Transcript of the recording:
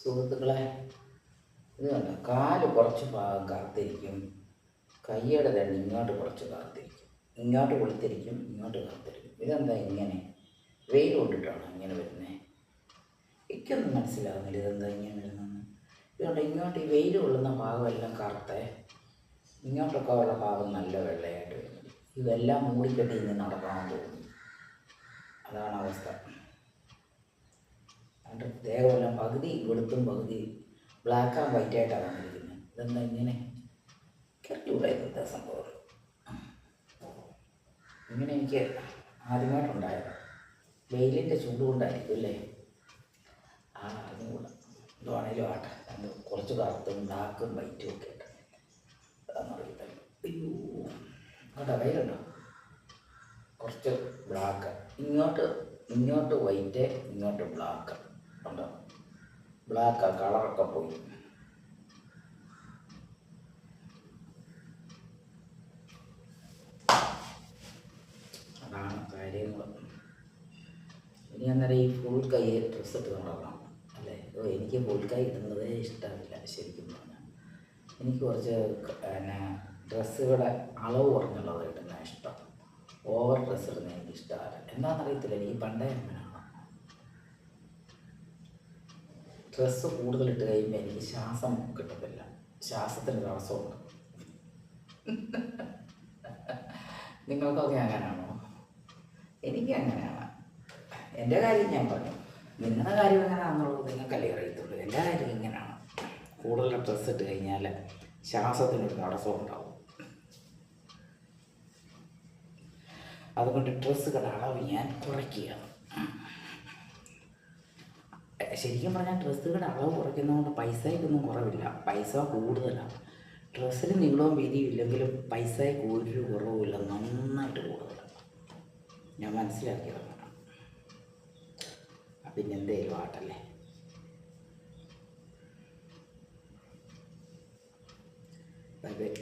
സുഹൃത്തുക്കളെ, ഇത് കണ്ട കാല് കുറച്ച് ഭാഗം കറുത്തിരിക്കും, കയ്യുടെ തന്നെ ഇങ്ങോട്ട് കുറച്ച് കറുത്തിരിക്കും, ഇങ്ങോട്ട് കൊളുത്തിരിക്കും, ഇങ്ങോട്ട് കറുത്തിരിക്കും. ഇതെന്താ ഇങ്ങനെ? വെയിൽ കൊണ്ടിട്ടാണ് ഇങ്ങനെ വരുന്നത്? എനിക്കൊന്നും മനസ്സിലാകുന്നില്ല ഇതെന്താ ഇങ്ങനെ വരുന്നതെന്ന്. ഇതുകൊണ്ട് ഇങ്ങോട്ട് ഈ വെയിൽ കൊള്ളുന്ന ഭാഗമെല്ലാം കറുത്തേ, ഇങ്ങോട്ടൊക്കെ ഉള്ള ഭാഗം നല്ല വെള്ളയായിട്ട് വരുന്നു. ഇതെല്ലാം മൂടിക്കെട്ടി ഇങ്ങനെ നടക്കണമെന്ന് തോന്നുന്നു. അതാണ് അവസ്ഥ. അതിൻ്റെ ദേഹമെല്ലാം പകുതി വെളുത്തും പകുതി ബ്ലാക്ക് ആൻഡ് വൈറ്റ് ആയിട്ടാണ് വന്നിരിക്കുന്നത്. ഇതെന്താ ഇങ്ങനെ? കറക്റ്റൂടെ എന്താ സംഭവം? ഇങ്ങനെ എനിക്ക് ആദ്യമായിട്ടുണ്ടായത്. വെയിലിൻ്റെ ചൂട് കൊണ്ടായിരിക്കും അല്ലേ? അറിഞ്ഞുകൂടാ. എന്താണേലും ആട്ടെ, അത് കുറച്ച് കറുത്തും ബ്ലാക്കും വൈറ്റും ഒക്കെ ആയിട്ട് അതെന്നറിയില്ല. അയ്യോ, അവിടെ വെയിലുണ്ടോ? കുറച്ച് ബ്ലാക്ക്, ഇങ്ങോട്ട് വൈറ്റ്, ഇങ്ങോട്ട് ബ്ലാക്ക് ഉണ്ടോ? ബ്ലാക്ക് കളറൊക്കെ പോയി. അതാണ് കാര്യങ്ങൾ. ഇനി അന്നേരം ഈ ഫുൾ കൈ ഡ്രസ്സ് ഇട്ട് നടക്കണം അല്ലേ? എനിക്ക് ഫുൾ കൈ ഇടുന്നതേ ഇഷ്ടമില്ല ശരിക്കും പറഞ്ഞാൽ. എനിക്ക് കുറച്ച് ഡ്രസ്സുകളുടെ അളവ് കുറഞ്ഞുള്ളത് ഇടുന്ന ഇഷ്ടം. ഓവർ ഡ്രസ്സ് ഇടുന്നത് എനിക്ക് ഇഷ്ടമല്ല. എന്താണെന്നറിയത്തില്ല, എനിക്ക് പണ്ടേ അങ്ങനെയാണ്. ഡ്രസ്സ് കൂടുതലിട്ട് കഴിയുമ്പോൾ എനിക്ക് ശ്വാസം കിട്ടത്തില്ല, ശ്വാസത്തിന് തടസ്സമുണ്ട്. നിങ്ങൾക്കൊക്കെ അങ്ങനെയാണോ? എനിക്ക് അങ്ങനെയാണ്. എൻ്റെ കാര്യം ഞാൻ പറഞ്ഞു, നിങ്ങളുടെ കാര്യം എങ്ങനെയാണെന്നുള്ളത് നിങ്ങൾക്കല്ലേ അറിയത്തുള്ളൂ. എൻ്റെ കാര്യം ഇങ്ങനെയാണ്. കൂടുതൽ ഡ്രസ്സ് ഇട്ട് കഴിഞ്ഞാൽ ശ്വാസത്തിനൊരു തടസ്സം ഉണ്ടാവും. അതുകൊണ്ട് ഡ്രസ്സുകളുടെ അളവ് ഞാൻ കുറയ്ക്കുകയാണ്. ശരിക്കും പറഞ്ഞാൽ ഡ്രസ്സുകളുടെ അളവ് കുറയ്ക്കുന്നതുകൊണ്ട് പൈസയ്ക്കൊന്നും കുറവില്ല, പൈസ കൂടുതലാണ്. ഡ്രസ്സിൽ നീളവും വീതിയും ഇല്ലെങ്കിലും പൈസയ്ക്ക് ഒരു കുറവുമില്ല, നന്നായിട്ട് കൂടുതലാണ്. ഞാൻ മനസ്സിലാക്കിയത്. പിന്നെ എന്തേലും ആട്ടല്ലേ. Bye bye.